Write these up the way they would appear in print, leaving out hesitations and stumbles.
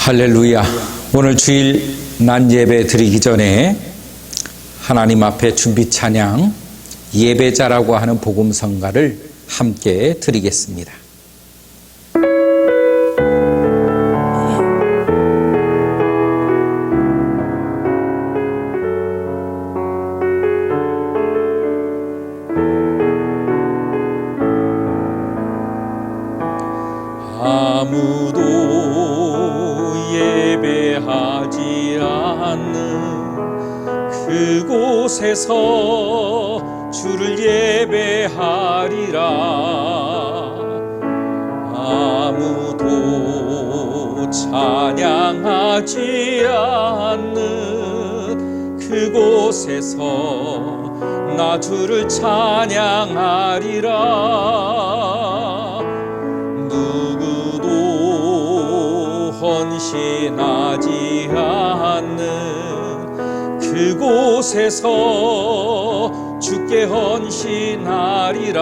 할렐루야. 오늘 주일 난 예배 드리기 전에 하나님 앞에 준비 찬양 예배자라고 하는 복음성가를 함께 드리겠습니다. 아무도 예배하지 않는 그곳에서 주를 예배하리라. 아무도 찬양하지 않는 그곳에서 나 주를 찬양하리라. 누구도 헌신하지 않는 그곳에서 주께 헌신하리라.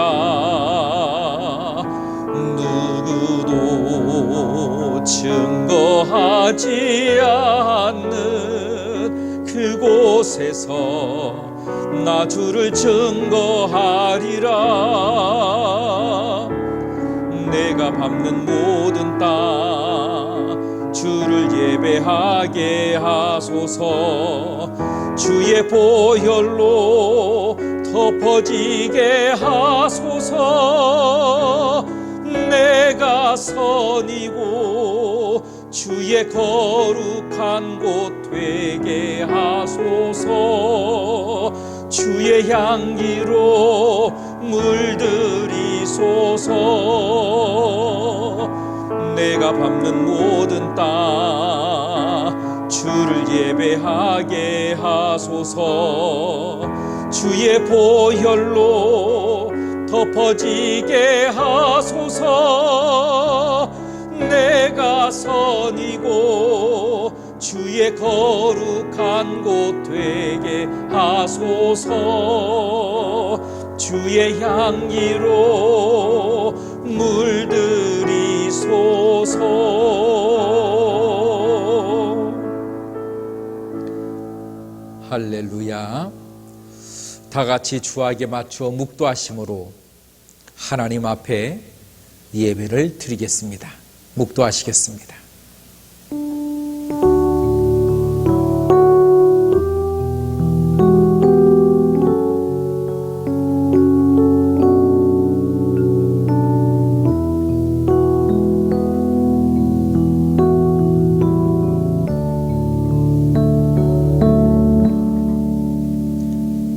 누구도 증거하지 않는 그곳에서 나 주를 증거하리라. 내가 밟는 모든 땅 주를 예배하게 하소서. 주의 보혈로 덮어지게 하소서. 내가 선이고 주의 거룩한 곳 되게 하소서. 주의 향기로 물들이소서. 내가 밟는 모든 땅 주를 예배하게 하소서. 주의 보혈로 덮어지게 하소서. 내가 선이고 주의 거룩한 곳 되게 하소서. 주의 향기로 물들이소서. 할렐루야. 다 같이 주에게 맞추어 묵도하심으로 하나님 앞에 예배를 드리겠습니다. 묵도하시겠습니다.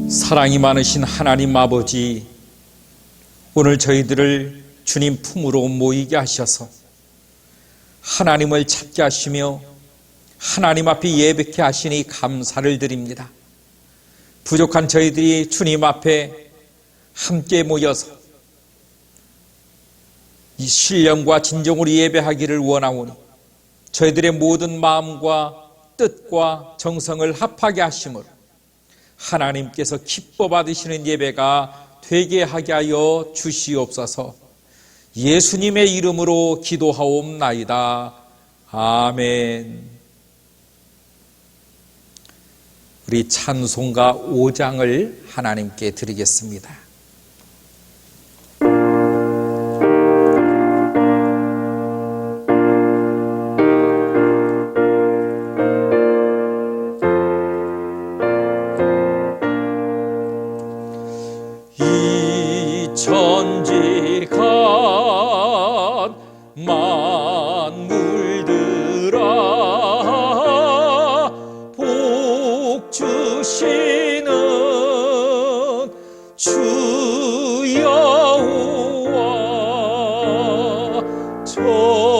사랑이 많으신 하나님 아버지, 오늘 저희들을 주님 품으로 모이게 하셔서 하나님을 찾게 하시며 하나님 앞에 예배케 하시니 감사를 드립니다. 부족한 저희들이 주님 앞에 함께 모여서 이 신령과 진정으로 예배하기를 원하오니 저희들의 모든 마음과 뜻과 정성을 합하게 하심으로 하나님께서 기뻐 받으시는 예배가 되게 하게 하여 주시옵소서. 예수님의 이름으로 기도하옵나이다. 아멘. 우리 찬송가 5장을 하나님께 드리겠습니다. 천지간 만물들아 복 주시는 주 여호와 전능성부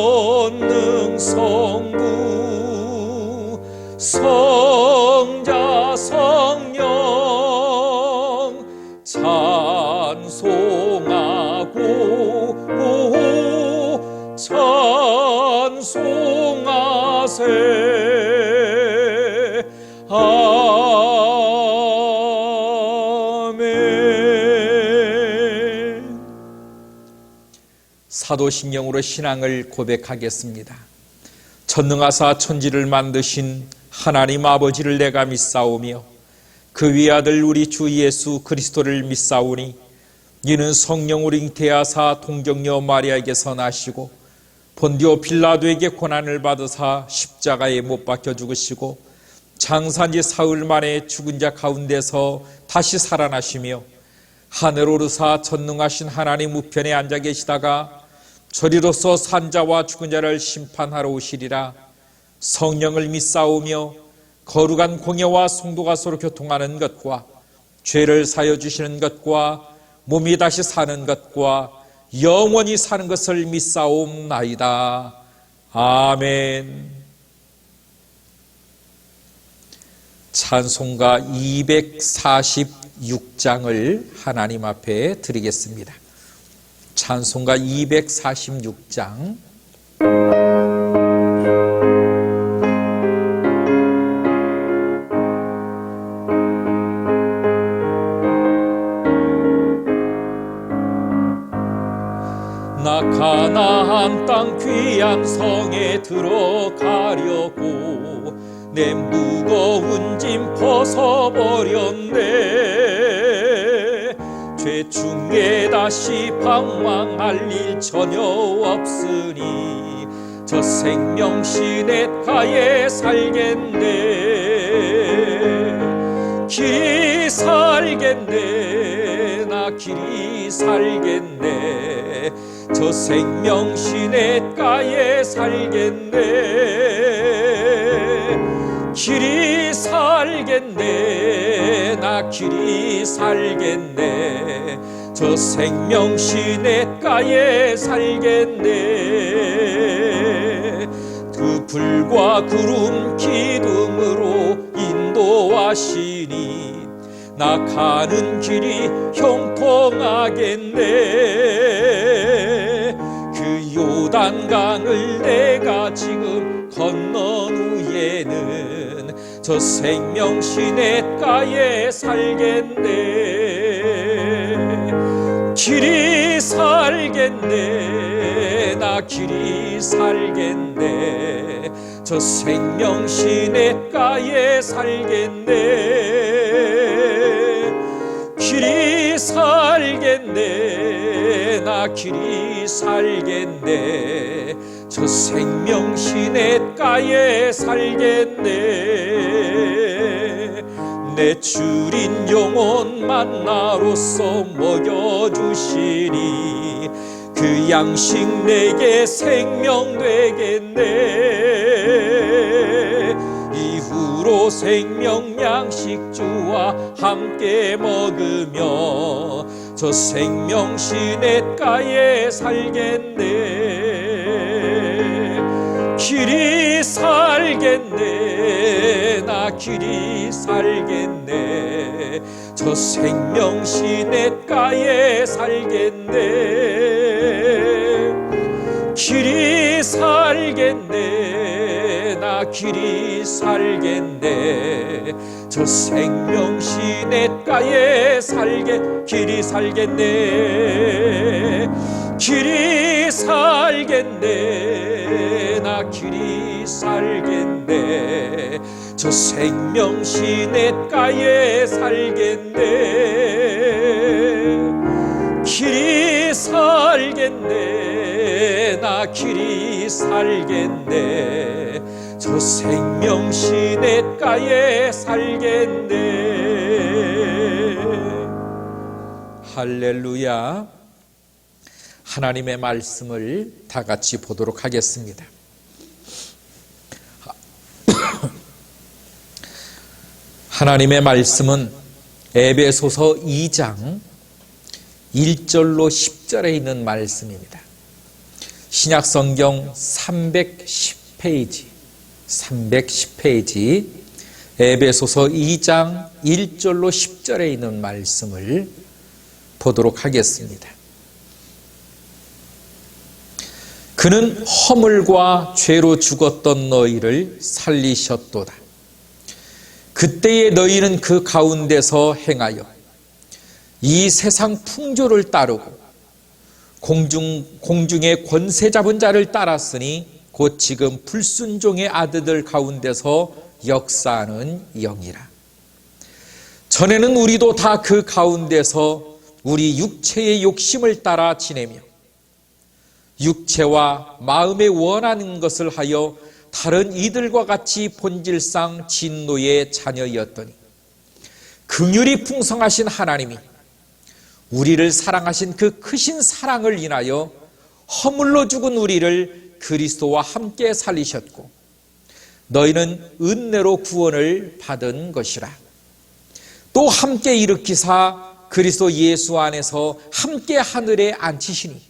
성자 성령 찬송하고 찬송하세. 아멘. 사도신경으로 신앙을 고백하겠습니다. 전능하사 천지를 만드신 하나님 아버지를 내가 믿사오며 그 위아들 우리 주 예수 그리스도를 믿사오니 이는 성령으로 잉태하사 동정녀 마리아에게서 나시고 본디오 빌라도에게 고난을 받으사 십자가에 못 박혀 죽으시고 장사지 사흘 만에 죽은 자 가운데서 다시 살아나시며 하늘 오르사 전능하신 하나님 우편에 앉아 계시다가 저리로서 산자와 죽은 자를 심판하러 오시리라. 성령을 믿사오며 거룩한 공예와 성도가 서로 교통하는 것과 죄를 사여 주시는 것과 몸이 다시 사는 것과 영원히 사는 것을 믿사옵나이다. 아멘. 찬송가 246장을 하나님 앞에 드리겠습니다. 찬송가 246장. 나 가나안 땅 귀한 성에 들어가려고 내 무거운 짐 벗어버렸네. 죄 중에 다시 방황할 일 전혀 없으니 저 생명 시냇가에 살겠네. 길이 살겠네. 나 길이 살겠네. 저 생명 시냇가에 살겠네. 길이 살겠네. 나 길이 살겠네. 저 생명 시냇가에 살겠네. 그 불과 구름 기둥으로 인도하시니 나 가는 길이 형통하겠네. 그 요단강을 내가 지금 건넌 후에는 저 생명 시냇가에 살겠네. 길이 살겠네. 나 길이 살겠네. 저 생명 시냇가에 살겠네. 길이 살겠네. 나 길이 살겠네. 저 생명 시냇가에 살겠네. 내 주린 영혼 만나로서 먹여주시니 그 양식 내게 생명 되겠네. 이후로 생명 양식 주와 함께 먹으며 저 생명 시냇가에 살겠네. 길이 살겠네. 나 길이 살겠네. 저 생명 시냇가에 살겠네. 길이 살겠네. 나 길이 살겠네. 저 생명 시냇가에 길이 살겠네. 길이 살겠네. 나 길이 살겠네. 저 생명 시냇가에 살겠네. 길이 살겠네. 나 길이 살겠네. 저 생명 시냇가에 살겠네. 할렐루야. 하나님의 말씀을 다 같이 보도록 하겠습니다. 하나님의 말씀은 에베소서 2장 1절로 10절에 있는 말씀입니다. 신약성경 310페이지 에베소서 2장 1절로 10절에 있는 말씀을 보도록 하겠습니다. 그는 허물과 죄로 죽었던 너희를 살리셨도다. 그때의 너희는 그 가운데서 행하여 이 세상 풍조를 따르고 공중의 권세 잡은 자를 따랐으니 곧 지금 불순종의 아들들 가운데서 역사하는 영이라. 전에는 우리도 다 그 가운데서 우리 육체의 욕심을 따라 지내며 육체와 마음에 원하는 것을 하여 다른 이들과 같이 본질상 진노의 자녀였더니 긍휼이 풍성하신 하나님이 우리를 사랑하신 그 크신 사랑을 인하여 허물로 죽은 우리를 그리스도와 함께 살리셨고 너희는 은혜로 구원을 받은 것이라. 또 함께 일으키사 그리스도 예수 안에서 함께 하늘에 앉히시니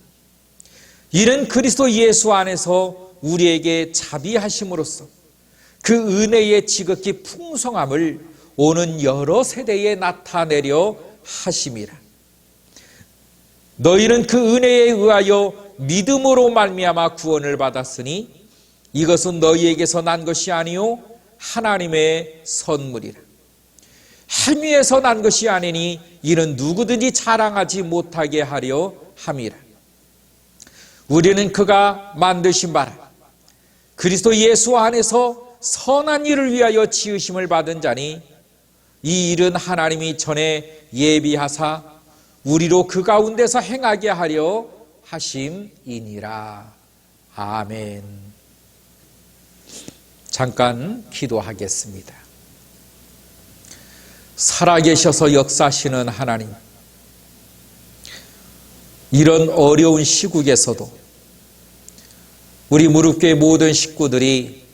이는 그리스도 예수 안에서 우리에게 자비하심으로써 그 은혜의 지극히 풍성함을 오는 여러 세대에 나타내려 하심이라. 너희는 그 은혜에 의하여 믿음으로 말미암아 구원을 받았으니 이것은 너희에게서 난 것이 아니요 하나님의 선물이라. 행위에서 난 것이 아니니 이는 누구든지 자랑하지 못하게 하려 함이라. 우리는 그가 만드신 바라 그리스도 예수 안에서 선한 일을 위하여 지으심을 받은 자니 이 일은 하나님이 전에 예비하사 우리로 그 가운데서 행하게 하려 하심이니라. 아멘. 잠깐 기도하겠습니다. 살아계셔서 역사하시는 하나님, 이런 어려운 시국에서도 우리 무릎교회 모든 식구들이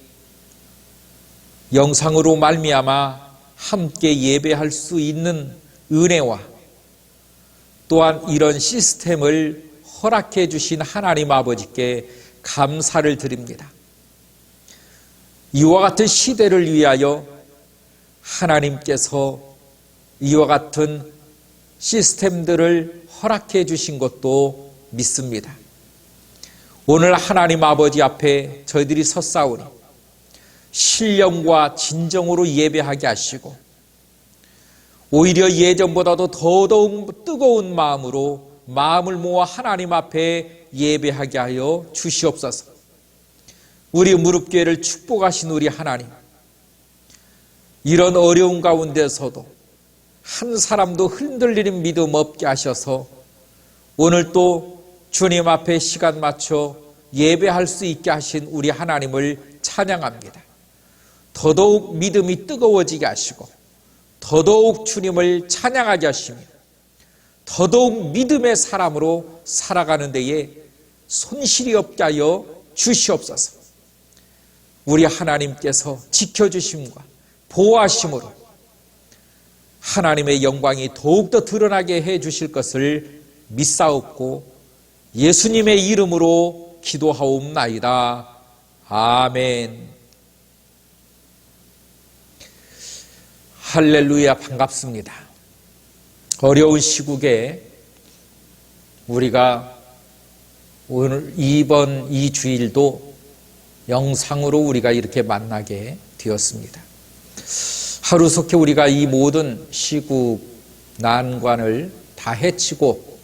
영상으로 말미암아 함께 예배할 수 있는 은혜와 또한 이런 시스템을 허락해 주신 하나님 아버지께 감사를 드립니다. 이와 같은 시대를 위하여 하나님께서 이와 같은 시스템들을 허락해 주신 것도 믿습니다. 오늘 하나님 아버지 앞에 저희들이 섰사오니 신령과 진정으로 예배하게 하시고 오히려 예전보다도 더더욱 뜨거운 마음으로 마음을 모아 하나님 앞에 예배하게 하여 주시옵소서. 우리 무릎교회를 축복하신 우리 하나님, 이런 어려운 가운데서도 한 사람도 흔들리는 믿음 없게 하셔서 오늘 또 주님 앞에 시간 맞춰 예배할 수 있게 하신 우리 하나님을 찬양합니다. 더더욱 믿음이 뜨거워지게 하시고 더더욱 주님을 찬양하게 하시며 더더욱 믿음의 사람으로 살아가는 데에 손실이 없게 하여 주시옵소서. 우리 하나님께서 지켜주심과 보호하심으로 하나님의 영광이 더욱더 드러나게 해 주실 것을 믿사옵고 예수님의 이름으로 기도하옵나이다. 아멘. 할렐루야. 반갑습니다. 어려운 시국에 우리가 오늘 이번 이 주일도 영상으로 우리가 이렇게 만나게 되었습니다. 하루속히 우리가 이 모든 시국 난관을 다 헤치고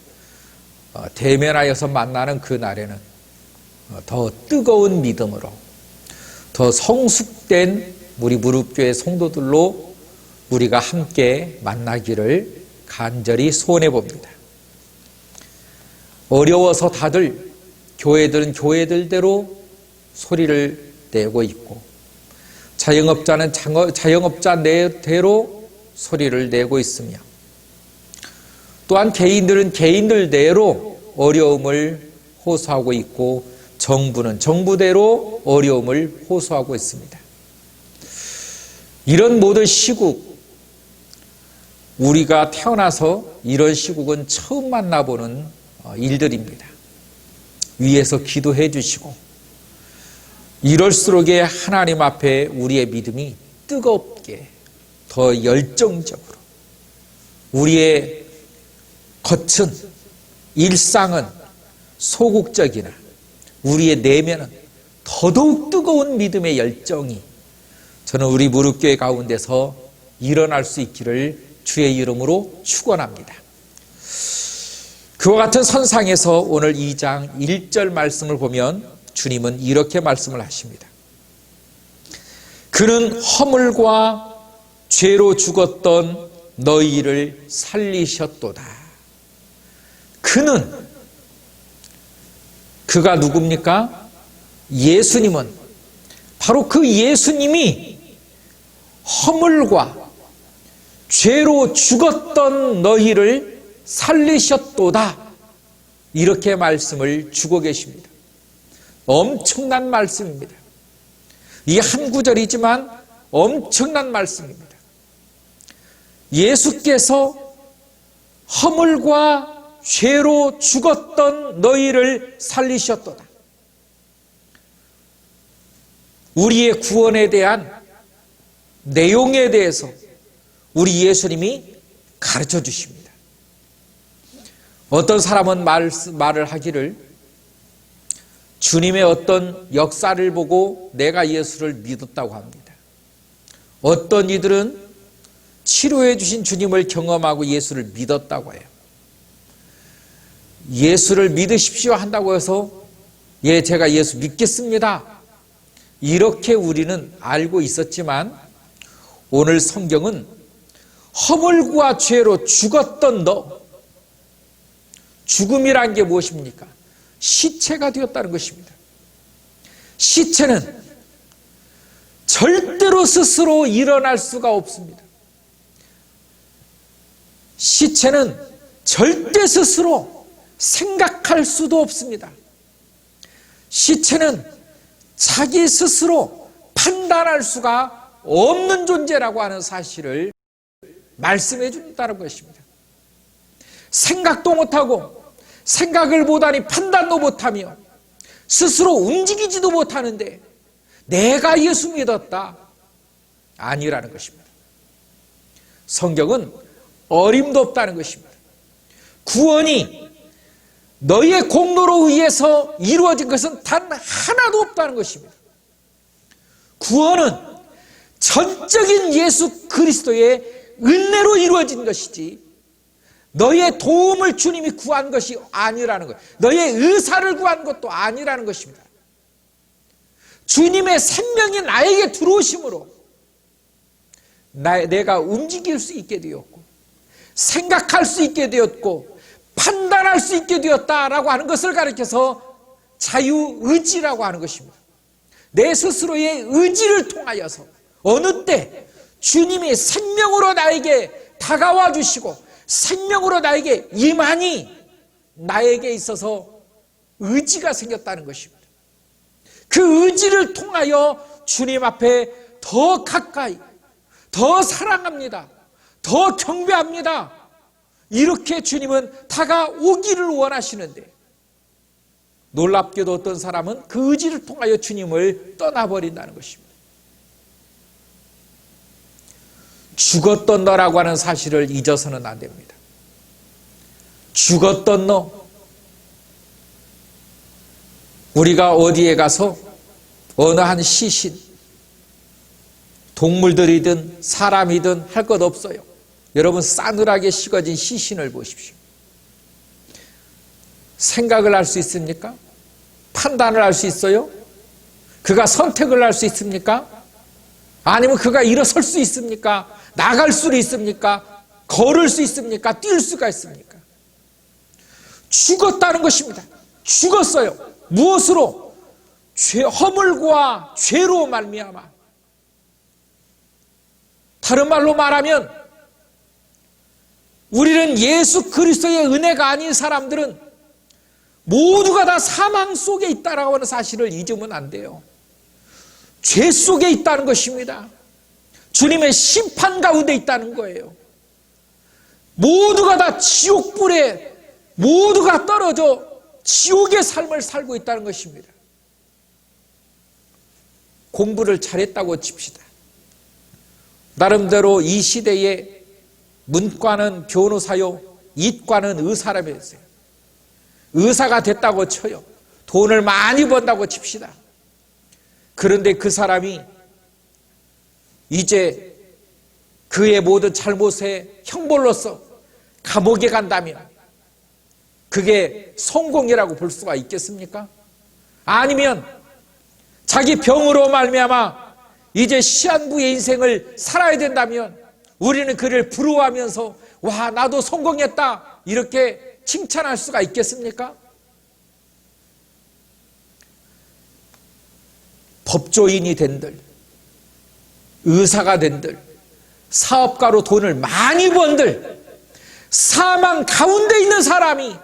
대면하여서 만나는 그 날에는 더 뜨거운 믿음으로 더 성숙된 우리 무릎교회 성도들로 우리가 함께 만나기를 간절히 소원해 봅니다. 어려워서 다들 교회들은 교회들대로 소리를 내고 있고 자영업자는 자영업자대로 소리를 내고 있으며 또한 개인들은 개인들대로 어려움을 호소하고 있고 정부는 정부대로 어려움을 호소하고 있습니다. 이런 모든 시국, 우리가 태어나서 이런 시국은 처음 만나보는 일들입니다. 위에서 기도해 주시고 이럴수록에 하나님 앞에 우리의 믿음이 뜨겁게 더 열정적으로 우리의 겉은 일상은 소극적이나 우리의 내면은 더더욱 뜨거운 믿음의 열정이 저는 우리 무릎교회 가운데서 일어날 수 있기를 주의 이름으로 축원합니다. 그와 같은 선상에서 오늘 2장 1절 말씀을 보면 주님은 이렇게 말씀을 하십니다. 그는 허물과 죄로 죽었던 너희를 살리셨도다. 그가 누굽니까? 예수님은 바로 그 예수님이 허물과 죄로 죽었던 너희를 살리셨도다. 이렇게 말씀을 주고 계십니다. 엄청난 말씀입니다. 이 한 구절이지만 엄청난 말씀입니다. 예수께서 허물과 죄로 죽었던 너희를 살리셨도다. 우리의 구원에 대한 내용에 대해서 우리 예수님이 가르쳐 주십니다. 어떤 사람은 말을 하기를 주님의 어떤 역사를 보고 내가 예수를 믿었다고 합니다. 어떤 이들은 치료해 주신 주님을 경험하고 예수를 믿었다고 해요. 예수를 믿으십시오 한다고 해서 예, 제가 예수 믿겠습니다. 이렇게 우리는 알고 있었지만 오늘 성경은 허물과 죄로 죽었던 너, 죽음이란 게 무엇입니까? 시체가 되었다는 것입니다. 시체는 절대로 스스로 일어날 수가 없습니다. 시체는 절대 스스로 생각할 수도 없습니다. 시체는 자기 스스로 판단할 수가 없는 존재라고 하는 사실을 말씀해 준다는 것입니다. 생각도 못하고 생각을 못하니 판단도 못하며 스스로 움직이지도 못하는데 내가 예수 믿었다. 아니라는 것입니다. 성경은 어림도 없다는 것입니다. 구원이 너희의 공로로 의해서 이루어진 것은 단 하나도 없다는 것입니다. 구원은 전적인 예수 그리스도의 은혜로 이루어진 것이지 너희의 도움을 주님이 구한 것이 아니라는 것, 너희의 의사를 구한 것도 아니라는 것입니다. 주님의 생명이 나에게 들어오심으로 내가 움직일 수 있게 되었고 생각할 수 있게 되었고 판단할 수 있게 되었다라고 하는 것을 가리켜서 자유의지라고 하는 것입니다. 내 스스로의 의지를 통하여서 어느 때 주님이 생명으로 나에게 다가와 주시고 생명으로 나에게 임하니 나에게 있어서 의지가 생겼다는 것입니다. 그 의지를 통하여 주님 앞에 더 가까이, 더 사랑합니다. 더 경배합니다. 이렇게 주님은 다가오기를 원하시는데 놀랍게도 어떤 사람은 그 의지를 통하여 주님을 떠나버린다는 것입니다. 죽었던 너라고 하는 사실을 잊어서는 안 됩니다. 죽었던 너. 우리가 어디에 가서 어느 한 시신, 동물들이든 사람이든 할 것 없어요. 여러분 싸늘하게 식어진 시신을 보십시오. 생각을 할 수 있습니까? 판단을 할 수 있어요? 그가 선택을 할 수 있습니까? 아니면 그가 일어설 수 있습니까? 나갈 수 있습니까? 걸을 수 있습니까? 뛸 수가 있습니까? 죽었다는 것입니다. 죽었어요. 무엇으로? 허물과 죄로 말미암아. 다른 말로 말하면 우리는 예수 그리스도의 은혜가 아닌 사람들은 모두가 다 사망 속에 있다라고 하는 사실을 잊으면 안 돼요. 죄 속에 있다는 것입니다. 주님의 심판 가운데 있다는 거예요. 모두가 다 지옥불에 모두가 떨어져 지옥의 삶을 살고 있다는 것입니다. 공부를 잘했다고 칩시다. 나름대로 이 시대에 문과는 변호사요, 이과는 의사라면서요. 의사가 됐다고 쳐요. 돈을 많이 번다고 칩시다. 그런데 그 사람이 이제 그의 모든 잘못에 형벌로서 감옥에 간다면 그게 성공이라고 볼 수가 있겠습니까? 아니면 자기 병으로 말미암아 이제 시한부의 인생을 살아야 된다면 우리는 그를 부러워하면서 와, 나도 성공했다 이렇게 칭찬할 수가 있겠습니까? 법조인이 된들, 의사가 된들, 사업가로 돈을 많이 번들, 사망 가운데 있는 사람이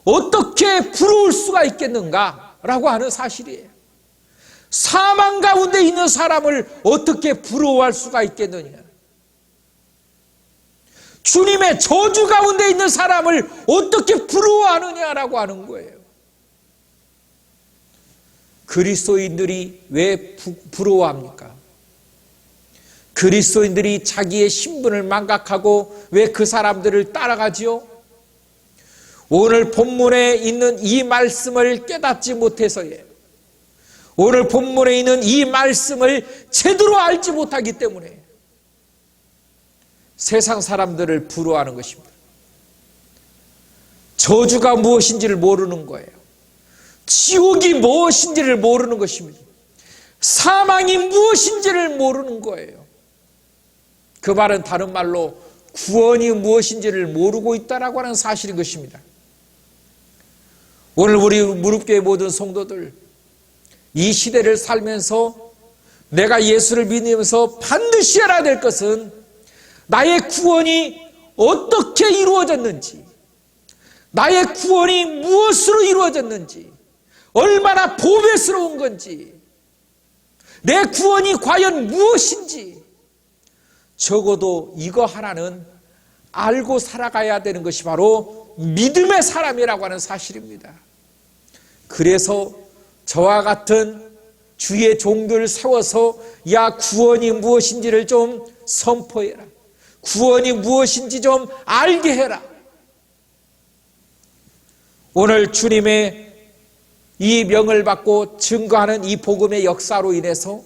어떻게 부러울 수가 있겠는가라고 하는 사실이에요. 사망 가운데 있는 사람을 어떻게 부러워할 수가 있겠느냐? 주님의 저주 가운데 있는 사람을 어떻게 부러워하느냐라고 하는 거예요. 그리스도인들이 왜 부러워합니까? 그리스도인들이 자기의 신분을 망각하고 왜 그 사람들을 따라가지요? 오늘 본문에 있는 이 말씀을 깨닫지 못해서예요. 오늘 본문에 있는 이 말씀을 제대로 알지 못하기 때문에 세상 사람들을 부러워하는 것입니다. 저주가 무엇인지를 모르는 거예요. 지옥이 무엇인지를 모르는 것입니다. 사망이 무엇인지를 모르는 거예요. 그 말은 다른 말로 구원이 무엇인지를 모르고 있다라고 하는 사실인 것입니다. 오늘 우리 무릎교회 모든 성도들, 이 시대를 살면서 내가 예수를 믿으면서 반드시 알아야 될 것은 나의 구원이 어떻게 이루어졌는지, 나의 구원이 무엇으로 이루어졌는지, 얼마나 보배스러운 건지, 내 구원이 과연 무엇인지 적어도 이거 하나는 알고 살아가야 되는 것이 바로 믿음의 사람이라고 하는 사실입니다. 그래서 저와 같은 주의 종들을 세워서 야, 구원이 무엇인지를 좀 선포해라. 구원이 무엇인지 좀 알게 해라. 오늘 주님의 이 명을 받고 증거하는 이 복음의 역사로 인해서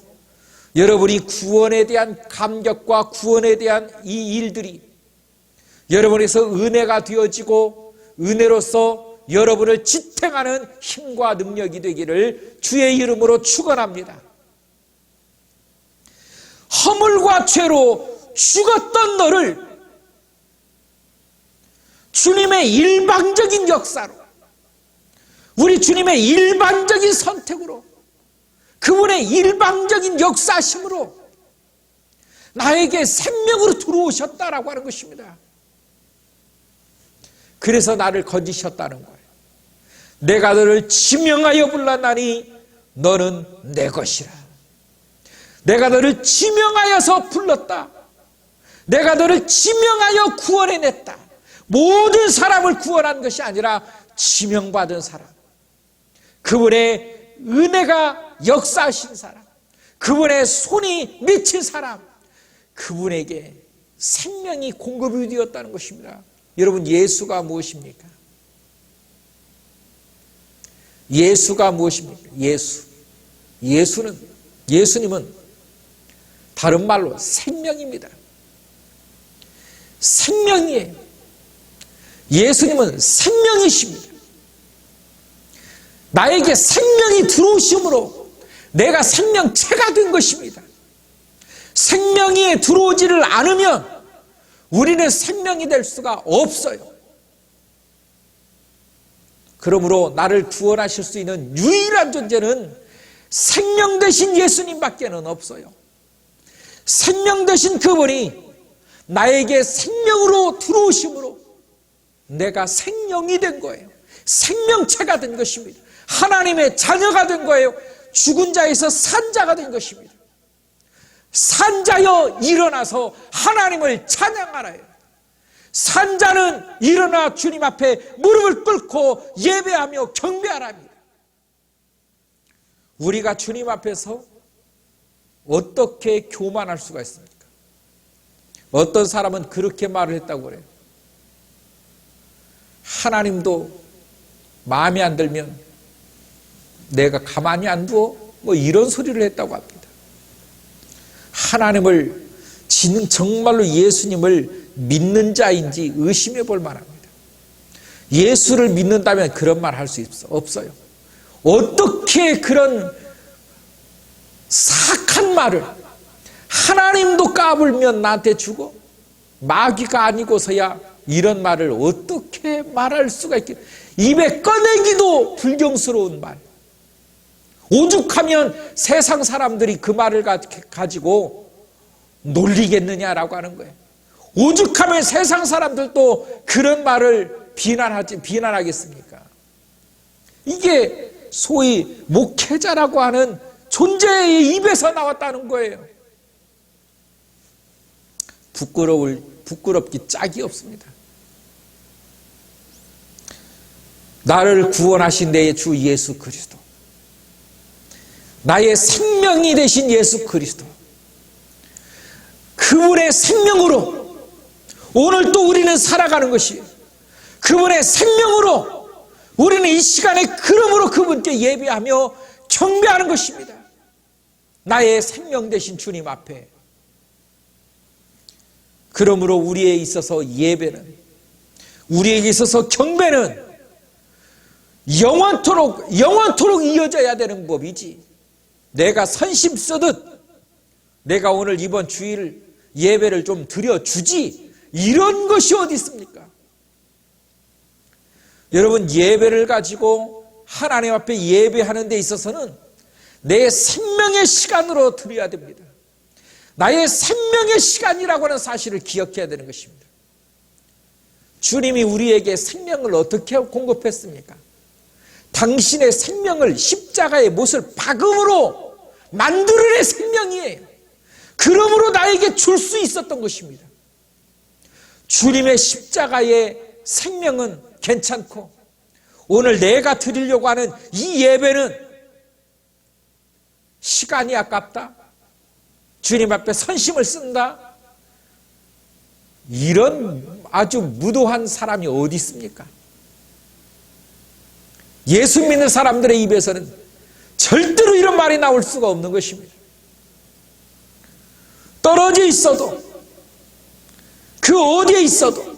여러분이 구원에 대한 감격과 구원에 대한 이 일들이 여러분에서 은혜가 되어지고 은혜로서 여러분을 지탱하는 힘과 능력이 되기를 주의 이름으로 축원합니다. 허물과 죄로 죽었던 너를 주님의 일방적인 역사로, 우리 주님의 일반적인 선택으로, 그분의 일방적인 역사심으로 나에게 생명으로 들어오셨다라고 하는 것입니다. 그래서 나를 건지셨다는 거예요. 내가 너를 지명하여 불렀나니 너는 내 것이라. 내가 너를 지명하여서 불렀다. 내가 너를 지명하여 구원해냈다. 모든 사람을 구원한 것이 아니라 지명받은 사람, 그분의 은혜가 역사하신 사람, 그분의 손이 미친 사람, 그분에게 생명이 공급이 되었다는 것입니다. 여러분, 예수가 무엇입니까? 예수가 무엇입니까? 예수님은 다른 말로 생명입니다. 생명이에요. 예수님은 생명이십니다. 나에게 생명이 들어오심으로 내가 생명체가 된 것입니다. 생명이 들어오지를 않으면 우리는 생명이 될 수가 없어요. 그러므로 나를 구원하실 수 있는 유일한 존재는 생명 되신 예수님밖에는 없어요. 생명 되신 그분이 나에게 생명으로 들어오심으로 내가 생명이 된 거예요. 생명체가 된 것입니다. 하나님의 자녀가 된 거예요. 죽은 자에서 산 자가 된 것입니다. 산 자여 일어나서 하나님을 찬양하라요. 산 자는 일어나 주님 앞에 무릎을 꿇고 예배하며 경배하랍니다. 우리가 주님 앞에서 어떻게 교만할 수가 있습니까? 어떤 사람은 그렇게 말을 했다고 그래요. 하나님도 마음에 안 들면 내가 가만히 안 두어? 뭐 이런 소리를 했다고 합니다. 하나님을 정말로 예수님을 믿는 자인지 의심해 볼 만합니다. 예수를 믿는다면 그런 말 할 수 없어요. 어떻게 어떻게 그런 사악한 말을, 하나님도 까불면 나한테 주고 마귀가 아니고서야 이런 말을 어떻게 말할 수가 있겠. 입에 꺼내기도 불경스러운 말. 오죽하면 세상 사람들이 그 말을 가지고 놀리겠느냐라고 하는 거예요. 오죽하면 세상 사람들도 그런 말을 비난하겠습니까? 이게 소위 목회자라고 하는 존재의 입에서 나왔다는 거예요. 부끄럽기 짝이 없습니다. 나를 구원하신 내 주 예수 그리스도, 나의 생명이 되신 예수 그리스도, 그분의 생명으로 오늘 또 우리는 살아가는 것이에요. 그분의 생명으로 우리는 이 시간에 그러므로 그분께 예배하며 경배하는 것입니다. 나의 생명 되신 주님 앞에. 그러므로 우리에 있어서 예배는, 우리에게 있어서 경배는 영원토록 이어져야 되는 법이지, 내가 선심 쓰듯 내가 오늘 이번 주일 예배를 좀 드려주지, 이런 것이 어디 있습니까? 여러분, 예배를 가지고 하나님 앞에 예배하는 데 있어서는 내 생명의 시간으로 드려야 됩니다. 나의 생명의 시간이라고 하는 사실을 기억해야 되는 것입니다. 주님이 우리에게 생명을 어떻게 공급했습니까? 당신의 생명을 십자가의 못을 박음으로 만들어낸 생명이에요. 그러므로 나에게 줄 수 있었던 것입니다. 주님의 십자가의 생명은 괜찮고, 오늘 내가 드리려고 하는 이 예배는 시간이 아깝다, 주님 앞에 선심을 쓴다, 이런 아주 무도한 사람이 어디 있습니까? 예수 믿는 사람들의 입에서는 절대로 이런 말이 나올 수가 없는 것입니다. 떨어져 있어도, 그 어디에 있어도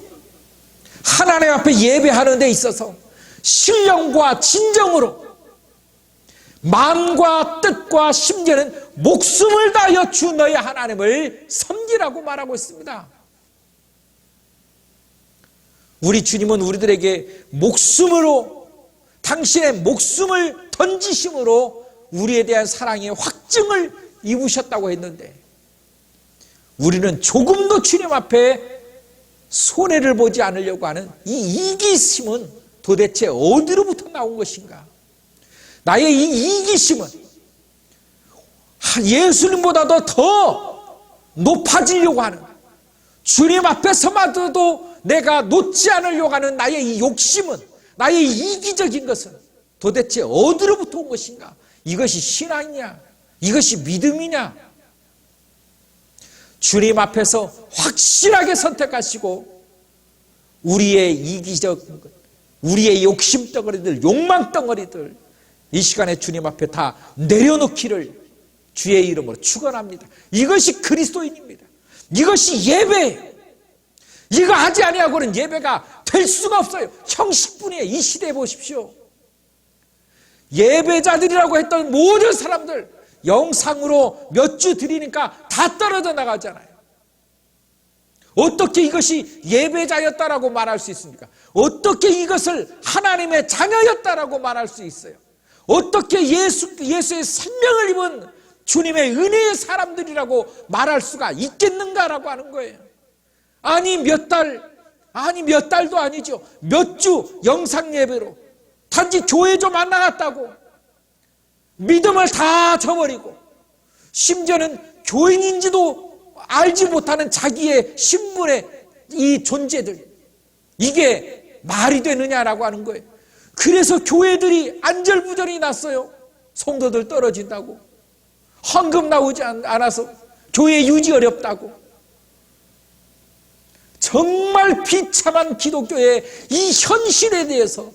하나님 앞에 예배하는 데 있어서 신령과 진정으로 마음과 뜻과 심지어는 목숨을 다하여 주 너의 하나님을 섬기라고 말하고 있습니다. 우리 주님은 우리들에게 목숨으로, 당신의 목숨을 던지심으로 우리에 대한 사랑의 확증을 입으셨다고 했는데, 우리는 조금도 주님 앞에 손해를 보지 않으려고 하는 이 이기심은 도대체 어디로부터 나온 것인가? 나의 이 이기심은 예수님보다도 더 높아지려고 하는, 주님 앞에서마저도 내가 놓지 않으려고 하는 나의 이 욕심은, 나의 이기적인 것은 도대체 어디로부터 온 것인가? 이것이 신앙이냐? 이것이 믿음이냐? 주님 앞에서 확실하게 선택하시고 우리의 이기적, 우리의 욕심 덩어리들, 욕망 덩어리들 이 시간에 주님 앞에 다 내려놓기를 주의 이름으로 축원합니다. 이것이 그리스도인입니다. 이것이 예배예요. 이거 하지 아니하고는 예배가 될 수가 없어요. 형식뿐이에요. 이 시대에 보십시오. 예배자들이라고 했던 모든 사람들 영상으로 몇 주 드리니까 다 떨어져 나가잖아요. 어떻게 이것이 예배자였다라고 말할 수 있습니까? 어떻게 이것을 하나님의 자녀였다라고 말할 수 있어요? 어떻게 예수의 생명을 입은 주님의 은혜의 사람들이라고 말할 수가 있겠는가라고 하는 거예요. 아니 몇 달도 아니죠. 몇 주 영상 예배로 단지 교회 좀 안 나갔다고 믿음을 다 저버리고, 심지어는 교인인지도 알지 못하는 자기의 신분의 이 존재들, 이게 말이 되느냐라고 하는 거예요. 그래서 교회들이 안절부절이 났어요. 성도들 떨어진다고, 헌금 나오지 않아서 교회 유지 어렵다고. 정말 비참한 기독교의 이 현실에 대해서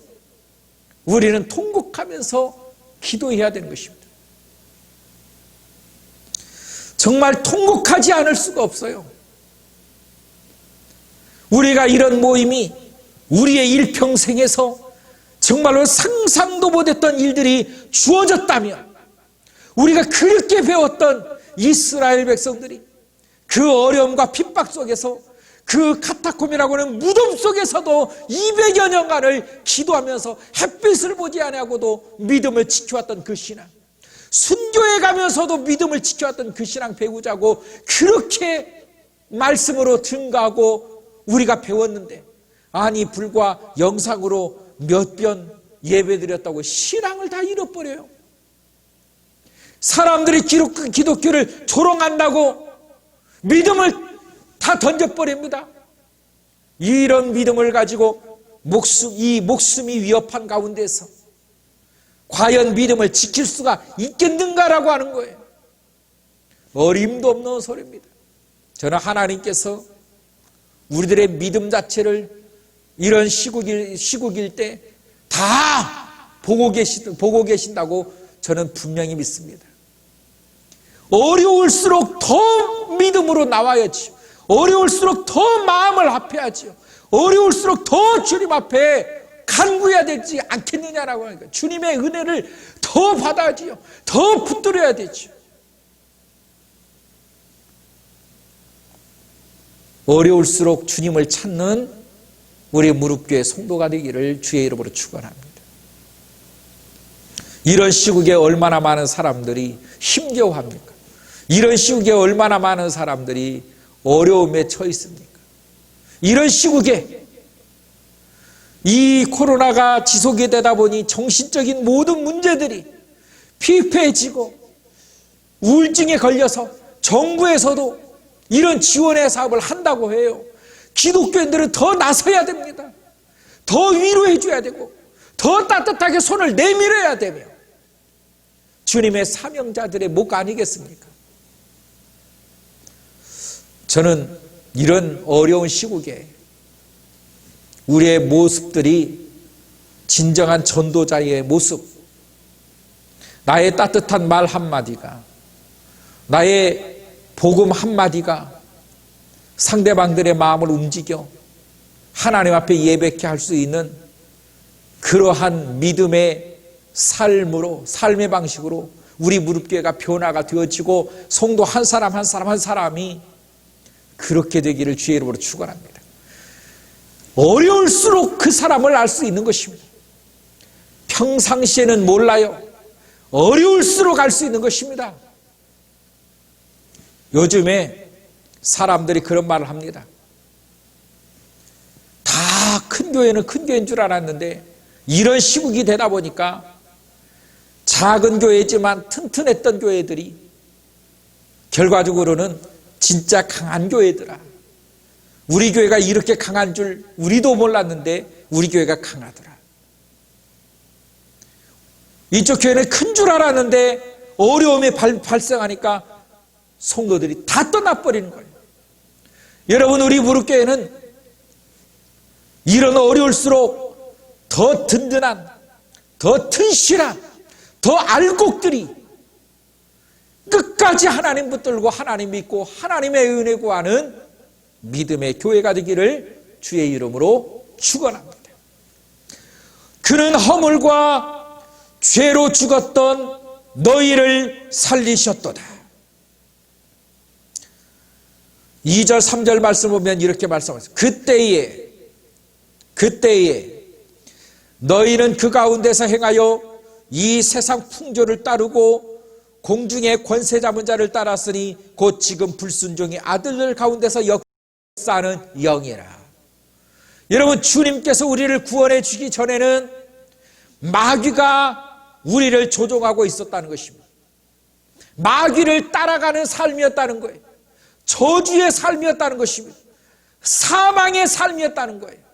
우리는 통곡하면서 기도해야 되는 것입니다. 정말 통곡하지 않을 수가 없어요. 우리가 이런 모임이 우리의 일평생에서 정말로 상상도 못했던 일들이 주어졌다면, 우리가 그렇게 배웠던 이스라엘 백성들이 그 어려움과 핍박 속에서, 그 카타콤이라고 하는 무덤 속에서도 200여 년간을 기도하면서 햇빛을 보지 아니하고도 믿음을 지켜왔던 그 신앙, 순교해 가면서도 믿음을 지켜왔던 그 신앙 배우자고, 그렇게 말씀으로 증거하고 우리가 배웠는데, 아니 불과 영상으로 몇 번 예배드렸다고 신앙을 다 잃어버려요. 사람들이 기독교를 조롱한다고 믿음을 다 던져버립니다. 이런 믿음을 가지고 이 목숨이 위협한 가운데서 과연 믿음을 지킬 수가 있겠는가라고 하는 거예요. 어림도 없는 소리입니다. 저는 하나님께서 우리들의 믿음 자체를 이런 시국일 때 다 보고 계신다고 저는 분명히 믿습니다. 어려울수록 더 믿음으로 나와야지, 어려울수록 더 마음을 합해야지요, 어려울수록 더 주님 앞에 간구해야 되지 않겠느냐라고 하니까, 주님의 은혜를 더 받아야지요, 더 붙들어야 되죠. 어려울수록 주님을 찾는 우리 무릎교회 성도가 되기를 주의 이름으로 축원합니다. 이런 시국에 얼마나 많은 사람들이 힘겨워합니까? 이런 시국에 얼마나 많은 사람들이 어려움에 처해 있습니까? 이런 시국에 이 코로나가 지속이 되다 보니 정신적인 모든 문제들이 피폐해지고 우울증에 걸려서 정부에서도 이런 지원의 사업을 한다고 해요. 기독교인들은 더 나서야 됩니다. 더 위로해 줘야 되고, 더 따뜻하게 손을 내밀어야 되며, 주님의 사명자들의 목 아니겠습니까? 저는 이런 어려운 시국에 우리의 모습들이 진정한 전도자의 모습, 나의 따뜻한 말 한마디가, 나의 복음 한마디가 상대방들의 마음을 움직여 하나님 앞에 예배케 할 수 있는 그러한 믿음의 삶의 방식으로 우리 무릎교회가 변화가 되어지고, 성도 한 사람 한 사람이 그렇게 되기를 주의 이름으로 축원합니다. 어려울수록 그 사람을 알 수 있는 것입니다. 평상시에는 몰라요. 어려울수록 알 수 있는 것입니다. 요즘에 사람들이 그런 말을 합니다. 다 큰 교회는 큰 교회인 줄 알았는데, 이런 시국이 되다 보니까 작은 교회지만 튼튼했던 교회들이 결과적으로는 진짜 강한 교회더라. 우리 교회가 이렇게 강한 줄 우리도 몰랐는데 우리 교회가 강하더라. 이쪽 교회는 큰 줄 알았는데 어려움이 발생하니까 성도들이 다 떠나버리는 거예요. 여러분, 우리 무릎교회는 이런 어려울수록 더 든든한, 더 튼실한, 더 알곡들이 끝까지 하나님 붙들고 하나님 믿고 하나님의 은혜 구하는 믿음의 교회가 되기를 주의 이름으로 축원합니다. 그는 허물과 죄로 죽었던 너희를 살리셨도다. 2절 3절 말씀 보면 이렇게 말씀하셨어요. 그때에 너희는 그 가운데서 행하여 이 세상 풍조를 따르고 공중의 권세 잡은 자를 따랐으니 곧 지금 불순종의 아들들 가운데서 역사하는 영이라. 여러분, 주님께서 우리를 구원해 주기 전에는 마귀가 우리를 조종하고 있었다는 것입니다. 마귀를 따라가는 삶이었다는 거예요. 저주의 삶이었다는 것입니다. 사망의 삶이었다는 거예요.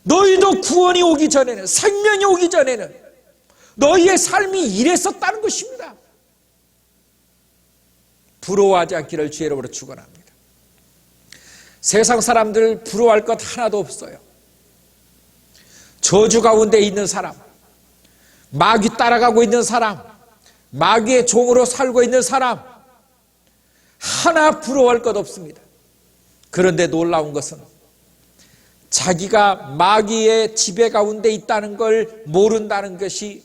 너희도 구원이 오기 전에는, 생명이 오기 전에는 너희의 삶이 이랬었다는 것입니다. 부러워하지 않기를 주의 이름으로 축원합니다. 세상 사람들 부러워할 것 하나도 없어요. 저주 가운데 있는 사람, 마귀 따라가고 있는 사람, 마귀의 종으로 살고 있는 사람, 하나 부러워할 것 없습니다. 그런데 놀라운 것은 자기가 마귀의 지배 가운데 있다는 걸 모른다는 것이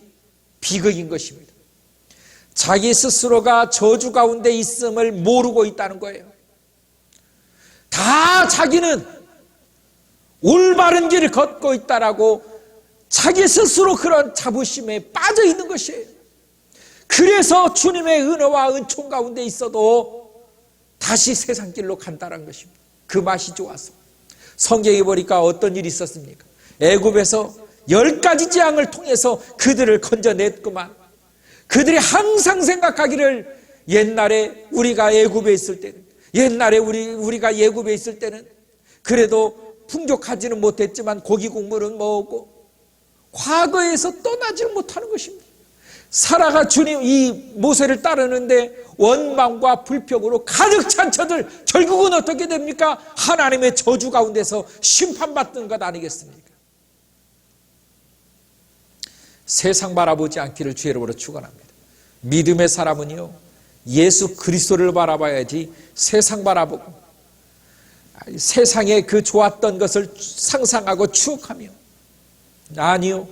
비극인 것입니다. 자기 스스로가 저주 가운데 있음을 모르고 있다는 거예요. 다 자기는 올바른 길을 걷고 있다라고 자기 스스로 그런 자부심에 빠져 있는 것이에요. 그래서 주님의 은혜와 은총 가운데 있어도 다시 세상 길로 간다는 것입니다. 그 맛이 좋아서. 성경에 보니까 어떤 일이 있었습니까? 애굽에서 10가지 재앙을 통해서 그들을 건져냈구만. 그들이 항상 생각하기를 옛날에 우리가 애굽에 있을 때는, 옛날에 우리가 애굽에 있을 때는 그래도 풍족하지는 못했지만 고기 국물은 먹고 과거에서 떠나지는 못하는 것입니다. 사라가 주님 이 모세를 따르는데 원망과 불평으로 가득 찬 저들, 결국은 어떻게 됩니까? 하나님의 저주 가운데서 심판받는 것 아니겠습니까? 세상 바라보지 않기를 주의 이름으로 축원합니다. 믿음의 사람은요, 예수 그리스도를 바라봐야지 세상 바라보고 세상에 그 좋았던 것을 상상하고 추억하며, 아니요,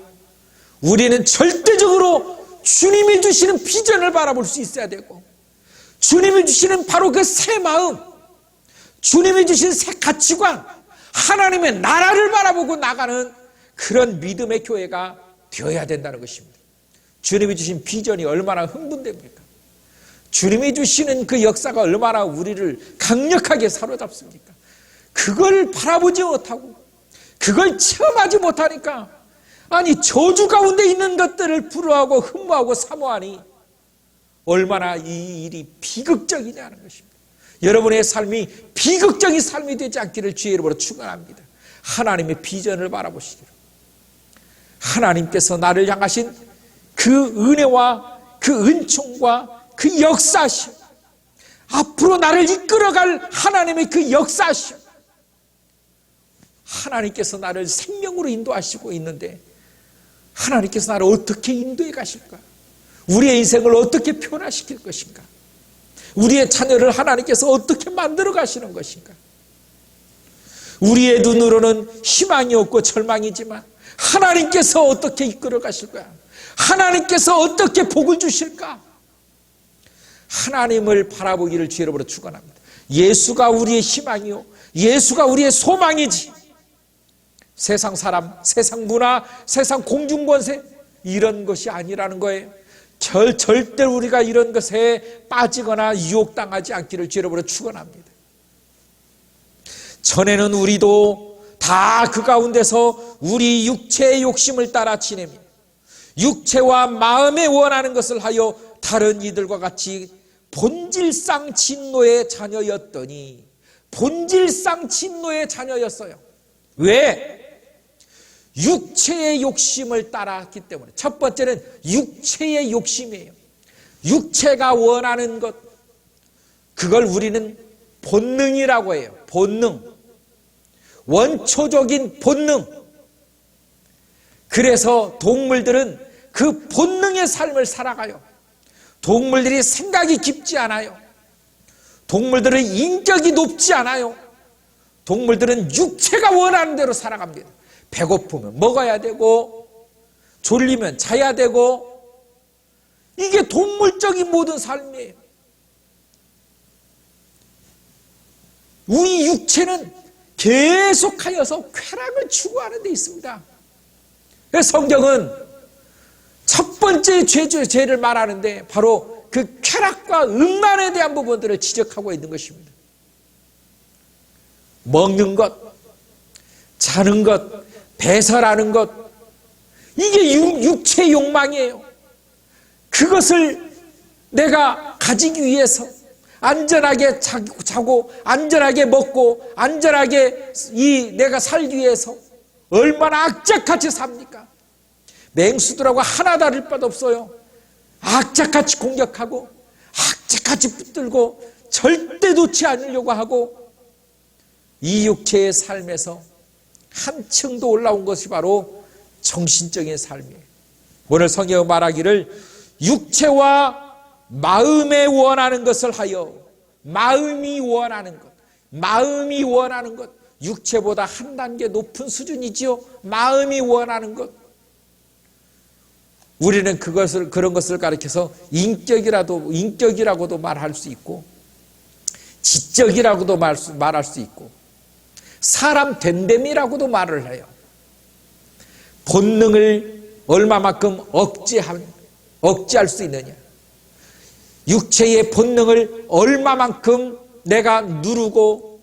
우리는 절대적으로 주님이 주시는 비전을 바라볼 수 있어야 되고, 주님이 주시는 바로 그 새 마음, 주님이 주신 새 가치관, 하나님의 나라를 바라보고 나가는 그런 믿음의 교회가 되어야 된다는 것입니다. 주님이 주신 비전이 얼마나 흥분됩니까? 주님이 주시는 그 역사가 얼마나 우리를 강력하게 사로잡습니까? 그걸 바라보지 못하고 그걸 체험하지 못하니까, 아니 저주 가운데 있는 것들을 부러워하고 흠모하고 사모하니 얼마나 이 일이 비극적이냐는 것입니다. 여러분의 삶이 비극적인 삶이 되지 않기를 주의 이름으로 축원합니다. 하나님의 비전을 바라보시기를, 하나님께서 나를 향하신 그 은혜와 그 은총과 그 역사심, 앞으로 나를 이끌어갈 하나님의 그 역사심, 하나님께서 나를 생명으로 인도하시고 있는데 하나님께서 나를 어떻게 인도해 가실까? 우리의 인생을 어떻게 변화시킬 것인가? 우리의 자녀를 하나님께서 어떻게 만들어 가시는 것인가? 우리의 눈으로는 희망이 없고 절망이지만 하나님께서 어떻게 이끌어 가실 거야? 하나님께서 어떻게 복을 주실까? 하나님을 바라보기를 주의 이름으로 축원합니다. 예수가 우리의 희망이요, 예수가 우리의 소망이지, 세상 사람, 세상 문화, 세상 공중권세 이런 것이 아니라는 거예요. 절대 우리가 이런 것에 빠지거나 유혹당하지 않기를 주의 이름으로 축원합니다. 전에는 우리도 다 그 가운데서 우리 육체의 욕심을 따라 지내며 육체와 마음에 원하는 것을 하여 다른 이들과 같이 본질상 진노의 자녀였더니, 본질상 진노의 자녀였어요. 왜? 육체의 욕심을 따랐기 때문에. 첫 번째는 육체의 욕심이에요. 육체가 원하는 것, 그걸 우리는 본능이라고 해요. 본능, 원초적인 본능. 그래서 동물들은 그 본능의 삶을 살아가요. 동물들이 생각이 깊지 않아요. 동물들은 인격이 높지 않아요. 동물들은 육체가 원하는 대로 살아갑니다. 배고프면 먹어야 되고, 졸리면 자야 되고, 이게 동물적인 모든 삶이에요. 우리 육체는 계속하여서 쾌락을 추구하는 데 있습니다. 그래서 성경은 첫 번째 죄를 말하는데 바로 그 쾌락과 음란에 대한 부분들을 지적하고 있는 것입니다. 먹는 것, 자는 것, 배설하는 것, 이게 육체의 욕망이에요. 그것을 내가 가지기 위해서 안전하게 자고 안전하게 먹고 안전하게 내가 살기 위해서 얼마나 악착같이 삽니까? 맹수들하고 하나 다를 바도 없어요. 악착같이 공격하고 악착같이 붙들고 절대 놓지 않으려고 하고, 이 육체의 삶에서 한층 더 올라온 것이 바로 정신적인 삶이에요. 오늘 성경은 말하기를 육체와 마음에 원하는 것을 하여, 마음이 원하는 것, 육체보다 한 단계 높은 수준이지요. 마음이 원하는 것. 우리는 그런 것을 가리켜서 인격이라고도 말할 수 있고, 지적이라고도 말할 수 있고, 사람 된됨이라고도 말을 해요. 본능을 얼마만큼 억제할 수 있느냐, 육체의 본능을 얼마만큼 내가 누르고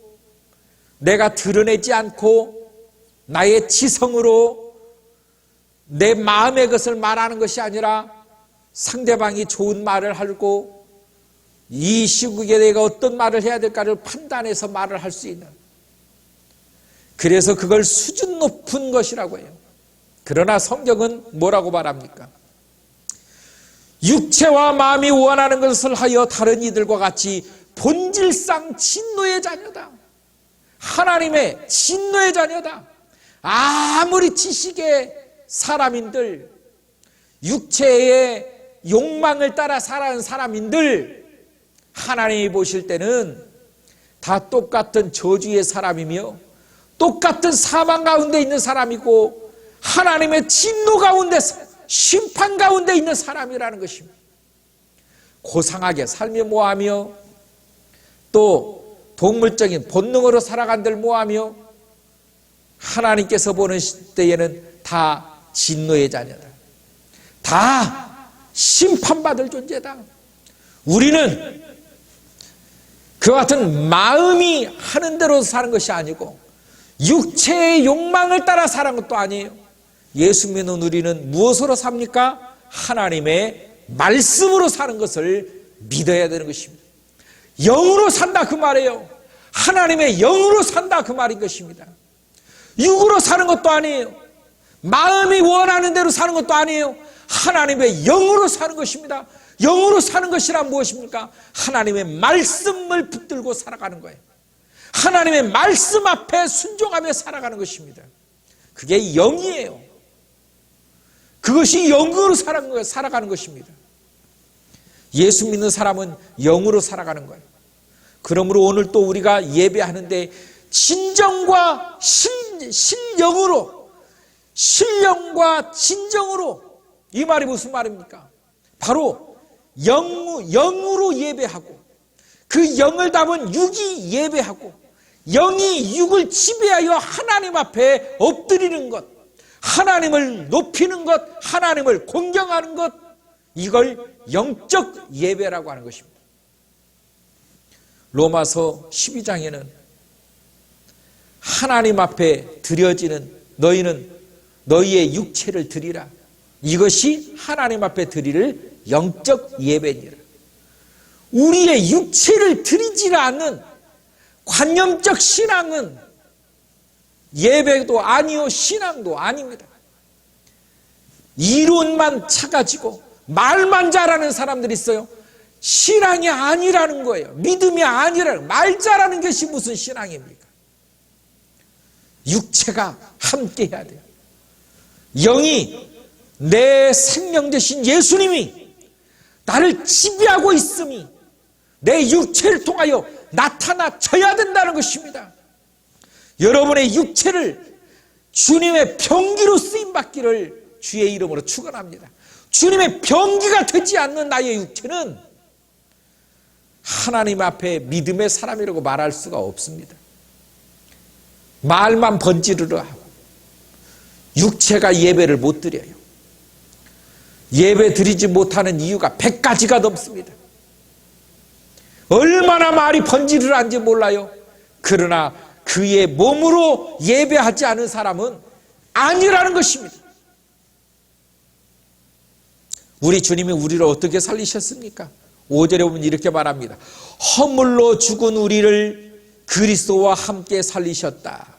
내가 드러내지 않고 나의 지성으로 내 마음의 것을 말하는 것이 아니라 상대방이 좋은 말을 하고 이 시국에 내가 어떤 말을 해야 될까를 판단해서 말을 할 수 있는, 그래서 그걸 수준 높은 것이라고 해요. 그러나 성경은 뭐라고 말합니까? 육체와 마음이 원하는 것을 하여 다른 이들과 같이 본질상 진노의 자녀다. 하나님의 진노의 자녀다. 아무리 지식의 사람인들, 육체의 욕망을 따라 살아가는 사람인들, 하나님이 보실 때는 다 똑같은 저주의 사람이며 똑같은 사망 가운데 있는 사람이고 하나님의 진노 가운데, 심판 가운데 있는 사람이라는 것입니다. 고상하게 살며 뭐하며 또 동물적인 본능으로 살아간들 뭐하며 하나님께서 보는 때에는 다 진노의 자녀다. 다 심판받을 존재다. 우리는 그와 같은 마음이 하는 대로 사는 것이 아니고 육체의 욕망을 따라 사는 것도 아니에요. 예수 믿는 우리는 무엇으로 삽니까? 하나님의 말씀으로 사는 것을 믿어야 되는 것입니다. 영으로 산다 그 말이에요. 하나님의 영으로 산다 그 말인 것입니다. 육으로 사는 것도 아니에요. 마음이 원하는 대로 사는 것도 아니에요. 하나님의 영으로 사는 것입니다. 영으로 사는 것이란 무엇입니까? 하나님의 말씀을 붙들고 살아가는 거예요. 하나님의 말씀 앞에 순종하며 살아가는 것입니다. 그게 영이에요. 그것이 영으로 살아가는 것입니다. 예수 믿는 사람은 영으로 살아가는 거예요. 그러므로 오늘 또 우리가 예배하는데 진정과 신령과 진정으로, 이 말이 무슨 말입니까? 바로 영으로 예배하고 그 영을 담은 육이 예배하고 영이 육을 지배하여 하나님 앞에 엎드리는 것, 하나님을 높이는 것, 하나님을 공경하는 것, 이걸 영적 예배라고 하는 것입니다. 로마서 12장에는 하나님 앞에 드려지는 너희는 너희의 육체를 드리라. 이것이 하나님 앞에 드릴 영적 예배니라. 우리의 육체를 드리지 않는 관념적 신앙은 예배도 아니요 신앙도 아닙니다. 이론만 차가지고 말만 잘하는 사람들이 있어요. 신앙이 아니라는 거예요. 믿음이 아니라는, 말 잘하는 것이 무슨 신앙입니까? 육체가 함께 해야 돼요. 영이, 내 생명 되신 예수님이 나를 지배하고 있음이 내 육체를 통하여 나타나져야 된다는 것입니다. 여러분의 육체를 주님의 병기로 쓰임받기를 주의 이름으로 축원합니다. 주님의 병기가 되지 않는 나의 육체는 하나님 앞에 믿음의 사람이라고 말할 수가 없습니다. 말만 번지르르 하고 육체가 예배를 못 드려요. 예배 드리지 못하는 이유가 100가지가 넘습니다. 얼마나 말이 번지르르한지 몰라요. 그러나 그의 몸으로 예배하지 않은 사람은 아니라는 것입니다. 우리 주님이 우리를 어떻게 살리셨습니까? 5절에 보면 이렇게 말합니다. 허물로 죽은 우리를 그리스도와 함께 살리셨다.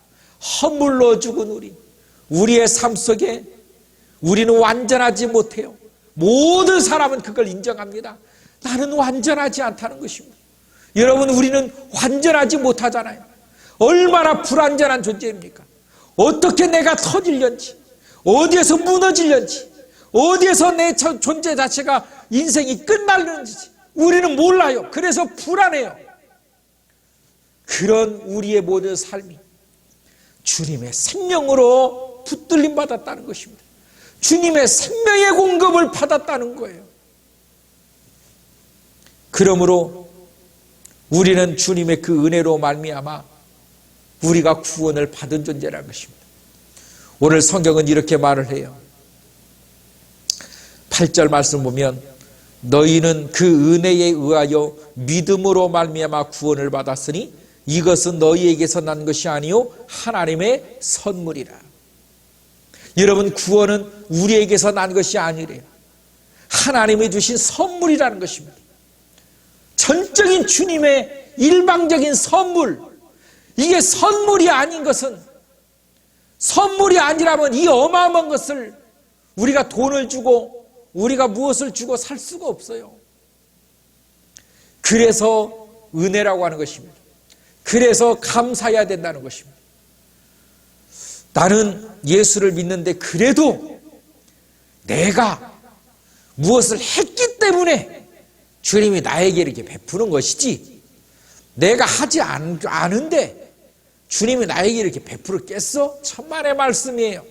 허물로 죽은 우리의 삶 속에 우리는 완전하지 못해요. 모든 사람은 그걸 인정합니다. 나는 완전하지 않다는 것입니다. 여러분, 우리는 완전하지 못하잖아요. 얼마나 불완전한 존재입니까? 어떻게 내가 터질련지, 어디에서 무너질련지, 어디에서 내 존재 자체가 인생이 끝날는지 우리는 몰라요. 그래서 불안해요. 그런 우리의 모든 삶이 주님의 생명으로 붙들림 받았다는 것입니다. 주님의 생명의 공급을 받았다는 거예요. 그러므로 우리는 주님의 그 은혜로 말미암아 우리가 구원을 받은 존재라는 것입니다. 오늘 성경은 이렇게 말을 해요. 8절 말씀 보면 너희는 그 은혜에 의하여 믿음으로 말미암아 구원을 받았으니 이것은 너희에게서 난 것이 아니요 하나님의 선물이라. 여러분, 구원은 우리에게서 난 것이 아니래요. 하나님이 주신 선물이라는 것입니다. 전적인 주님의 일방적인 선물. 이게 선물이 아닌 것은, 선물이 아니라면 이 어마어마한 것을 우리가 돈을 주고 우리가 무엇을 주고 살 수가 없어요. 그래서 은혜라고 하는 것입니다. 그래서 감사해야 된다는 것입니다. 나는 예수를 믿는데 그래도 내가 무엇을 했기 때문에 주님이 나에게 이렇게 베푸는 것이지, 내가 하지 않은데 주님이 나에게 이렇게 베풀었겠어? 천만의 말씀이에요.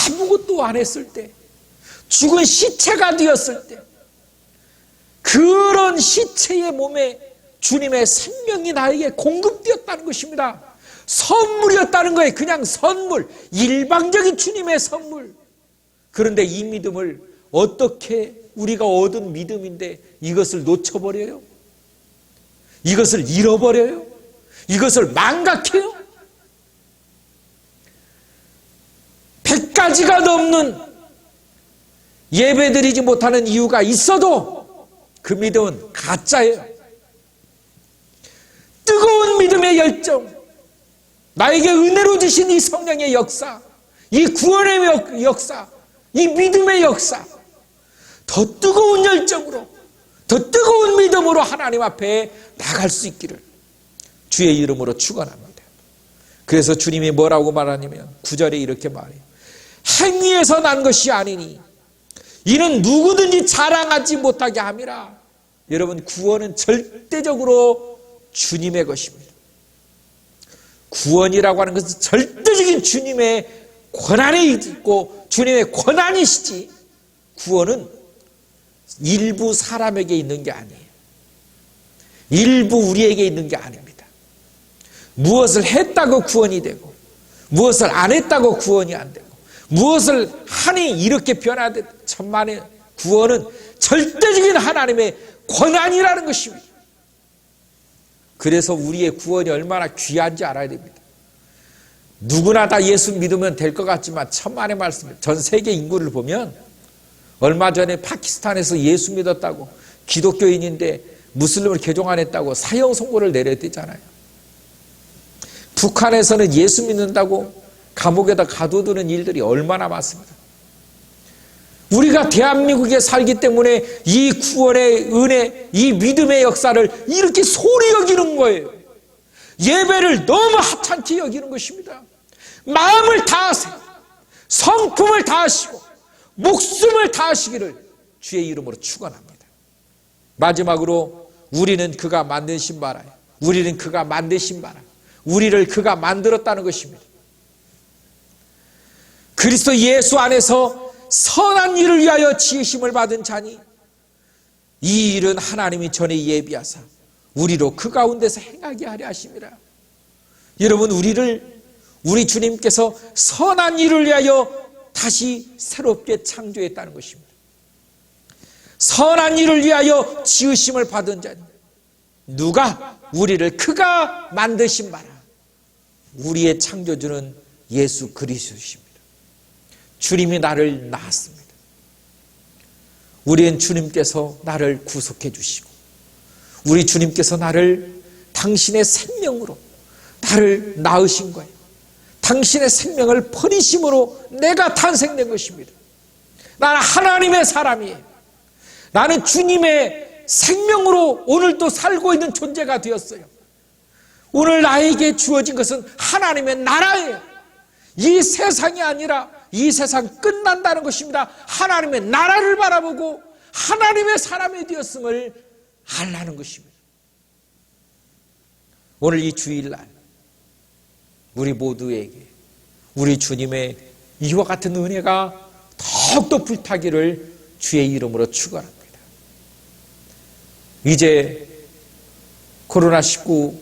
아무것도 안 했을 때, 죽은 시체가 되었을 때, 그런 시체의 몸에 주님의 생명이 나에게 공급되었다는 것입니다. 선물이었다는 거예요. 그냥 선물, 일방적인 주님의 선물. 그런데 이 믿음을 어떻게, 우리가 얻은 믿음인데 이것을 놓쳐버려요? 이것을 잃어버려요? 이것을 망각해요? 100가지가 넘는 예배드리지 못하는 이유가 있어도 그 믿음은 가짜예요. 뜨거운 믿음의 열정, 나에게 은혜로 주신 이 성령의 역사, 이 구원의 역사, 이 믿음의 역사, 더 뜨거운 열정으로, 더 뜨거운 믿음으로 하나님 앞에 나갈 수 있기를 주의 이름으로 축원합니다. 그래서 주님이 뭐라고 말하냐면 9절에 이렇게 말해요. 행위에서 난 것이 아니니 이는 누구든지 자랑하지 못하게 함이라. 여러분, 구원은 절대적으로 주님의 것입니다. 구원이라고 하는 것은 절대적인 주님의 권한이 있고 주님의 권한이시지, 구원은 일부 사람에게 있는 게 아니에요. 일부 우리에게 있는 게 아닙니다. 무엇을 했다고 구원이 되고 무엇을 안 했다고 구원이 안 되고 무엇을 하니 이렇게 변화된, 천만의 구원은 절대적인 하나님의 권한이라는 것입니다. 그래서 우리의 구원이 얼마나 귀한지 알아야 됩니다. 누구나 다 예수 믿으면 될 것 같지만 천만의 말씀, 전 세계 인구를 보면 얼마 전에 파키스탄에서 예수 믿었다고, 기독교인인데 무슬림을 개종 안 했다고 사형 선고를 내렸대잖아요. 북한에서는 예수 믿는다고 감옥에다 가둬두는 일들이 얼마나 많습니다. 우리가 대한민국에 살기 때문에 이 구원의 은혜, 이 믿음의 역사를 이렇게 소리 여기는 거예요. 예배를 너무 하찮게 여기는 것입니다. 마음을 다하세요. 성품을 다하시고 목숨을 다하시기를 주의 이름으로 축원합니다. 마지막으로 우리는 그가 만드신 바라요. 우리는 그가 만드신 바라. 우리를 그가 만들었다는 것입니다. 그리스도 예수 안에서 선한 일을 위하여 지으심을 받은 자니 이 일은 하나님이 전에 예비하사 우리로 그 가운데서 행하게 하려 하심이라. 여러분, 우리 주님께서 선한 일을 위하여 다시 새롭게 창조했다는 것입니다. 선한 일을 위하여 지으심을 받은 자니 누가? 우리를 그가 만드신 바라. 우리의 창조주는 예수 그리스도십니다. 주님이 나를 낳았습니다. 우리는 주님께서 나를 구속해 주시고 우리 주님께서 나를 당신의 생명으로 나를 낳으신 거예요. 당신의 생명을 버리심으로 내가 탄생된 것입니다. 나는 하나님의 사람이에요. 나는 주님의 생명으로 오늘도 살고 있는 존재가 되었어요. 오늘 나에게 주어진 것은 하나님의 나라예요. 이 세상이 아니라 이 세상 끝난다는 것입니다. 하나님의 나라를 바라보고 하나님의 사람이 되었음을 알라는 것입니다. 오늘 이 주일날 우리 모두에게 우리 주님의 이와 같은 은혜가 더욱더 불타기를 주의 이름으로 축원합니다. 이제 코로나19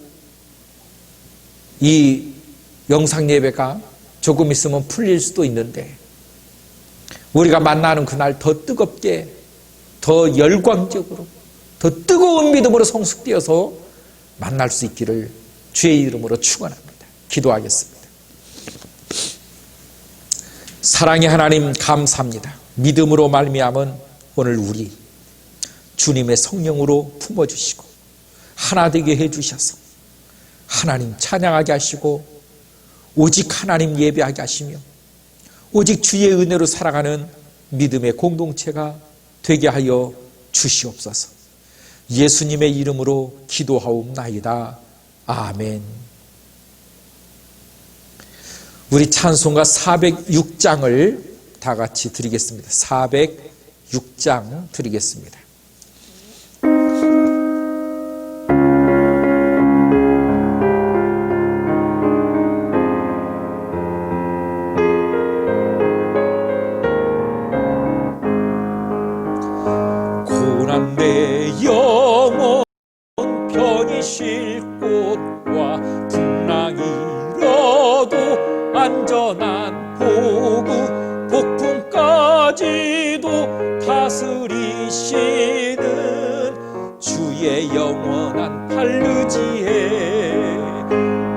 이 영상 예배가 조금 있으면 풀릴 수도 있는데 우리가 만나는 그날 더 뜨겁게, 더 열광적으로, 더 뜨거운 믿음으로 성숙되어서 만날 수 있기를 주의 이름으로 축원합니다. 기도하겠습니다. 사랑의 하나님 감사합니다. 믿음으로 말미암은 오늘 우리 주님의 성령으로 품어주시고 하나 되게 해주셔서 하나님 찬양하게 하시고 오직 하나님 예배하게 하시며 오직 주의 은혜로 살아가는 믿음의 공동체가 되게 하여 주시옵소서. 예수님의 이름으로 기도하옵나이다. 아멘. 우리 찬송가 406장을 다 같이 드리겠습니다. 406장 드리겠습니다. 고난 내 영혼 편히 쉴 곳과 풍랑이 일어도 안전한 보구 폭풍까지도 다스리시는 주의 영원한 팔 의지에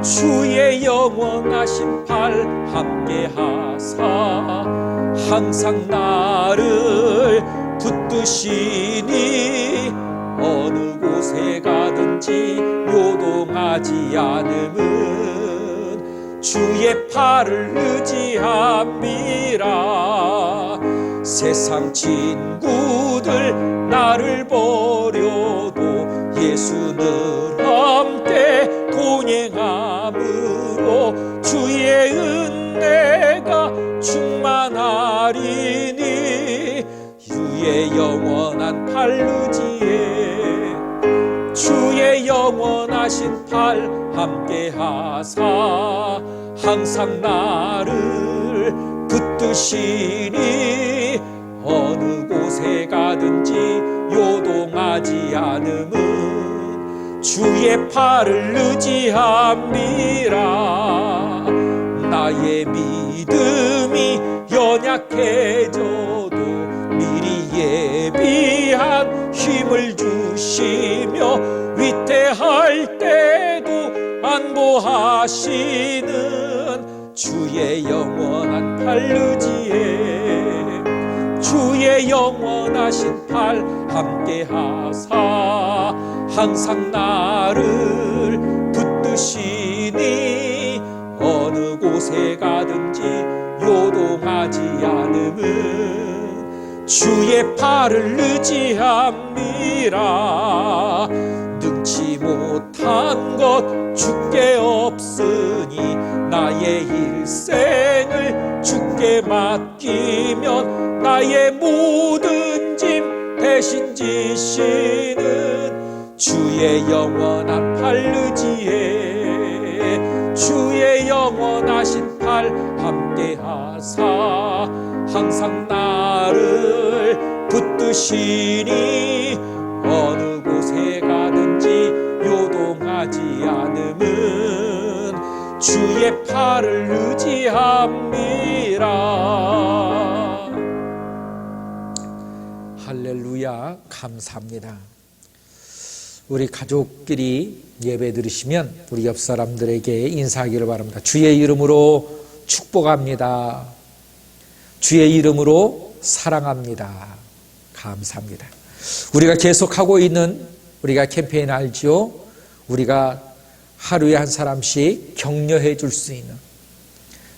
주의 영원하신 팔 함께 하사 항상 나를 붙드시니 어느 곳에 가든지 요동하지 않음은 주의 팔을 의지함이라. 세상 친구들 나를 버려도 예수 늘 함께 동행함으로 주의 은혜가 충만하리니 주의 영원한 팔 의지에 주의 영원하신 팔 함께 하사 항상 나를 붙드시니 어느 곳에 가든지 요동하지 않음은 주의 팔을 의지함이라. 나의 믿음이 연약해져도 미리 예비한 힘을 주시며 위태할 때도 안보하시는 주의 영원한 팔 의지에 주의 영원하신 팔 함께 하사 항상 나를 붙드시니 어느 곳에 가든지 요동하지 않음은 주의 팔을 의지함이라. 능치 못한 것 주께 없으니 나의 일생을 주께 맡기면 나의 모든 짐 대신 지시는 주의 영원한 팔 의지에 주의 영원하신 팔 함께 하사 항상 나를 붙드시니 어느 곳에 가든지 요동하지 않음은 주의 팔을 의지함이라. 할렐루야. 감사합니다. 우리 가족끼리 예배 드리시면 우리 옆 사람들에게 인사하기를 바랍니다. 주의 이름으로 축복합니다. 주의 이름으로 사랑합니다. 감사합니다. 우리가 계속하고 있는 우리가 캠페인 알죠? 우리가 하루에 한 사람씩 격려해 줄 수 있는,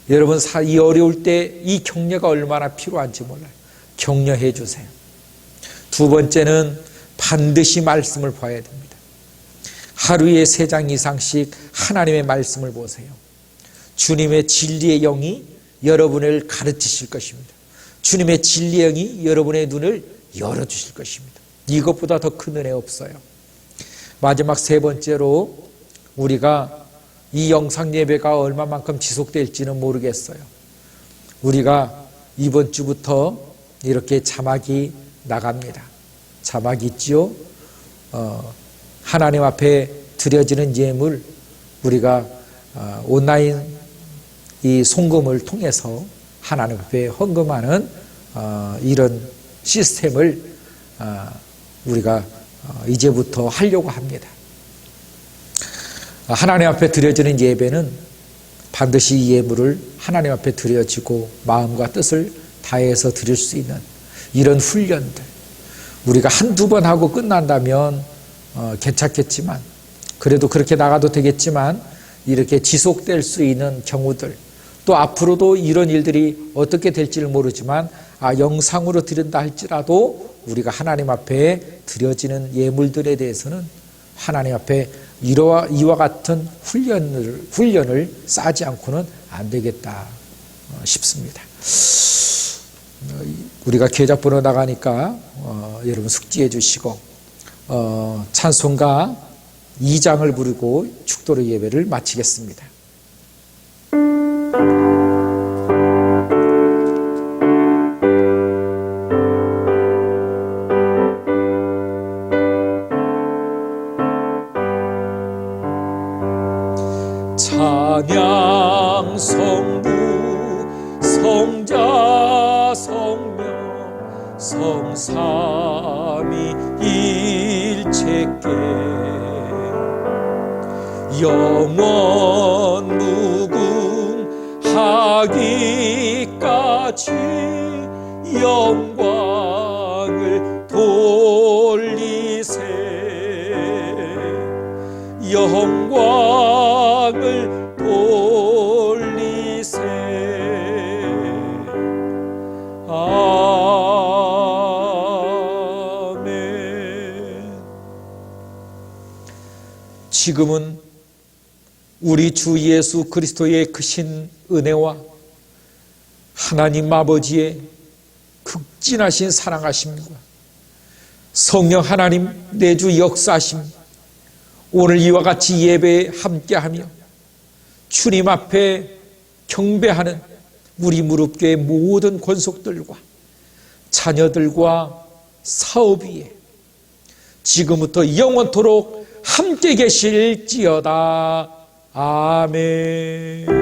여러분 이 어려울 때 이 격려가 얼마나 필요한지 몰라요. 격려해 주세요. 두 번째는 반드시 말씀을 봐야 됩니다. 하루에 3장 이상씩 하나님의 말씀을 보세요. 주님의 진리의 영이 여러분을 가르치실 것입니다. 주님의 진리의 영이 여러분의 눈을 열어주실 것입니다. 이것보다 더 큰 은혜 없어요. 마지막 3번째로 우리가 이 영상 예배가 얼마만큼 지속될지는 모르겠어요. 우리가 이번 주부터 이렇게 자막이 나갑니다. 자막이 있지요. 하나님 앞에 드려지는 예물, 우리가 온라인 이 송금을 통해서 하나님 앞에 헌금하는 이런 시스템을 우리가 이제부터 하려고 합니다. 하나님 앞에 드려지는 예배는 반드시 이 예물을 하나님 앞에 드려지고 마음과 뜻을 다해서 드릴 수 있는 이런 훈련들, 우리가 한두 번 하고 끝난다면 괜찮겠지만, 그래도 그렇게 나가도 되겠지만, 이렇게 지속될 수 있는 경우들, 또 앞으로도 이런 일들이 어떻게 될지를 모르지만 영상으로 드린다 할지라도 우리가 하나님 앞에 드려지는 예물들에 대해서는 하나님 앞에 이와 같은 훈련을 쌓지 않고는 안 되겠다 싶습니다. 우리가 계좌번호 나가니까 여러분 숙지해 주시고 찬송가 2장을 부르고 축도로 예배를 마치겠습니다. 찬양 성부 성자 성령 성삼위일체께 영원 무궁하기까지 영광을 돌리세 영광을 돌리세. 아멘. 지금은 우리 주 예수 그리스도의 크신 은혜와 하나님 아버지의 극진하신 사랑하심과 성령 하나님 내주 역사하심, 오늘 이와 같이 예배에 함께하며 주님 앞에 경배하는 우리 무릎교회 모든 권속들과 자녀들과 사업 위에 지금부터 영원토록 함께 계실지어다. 아멘.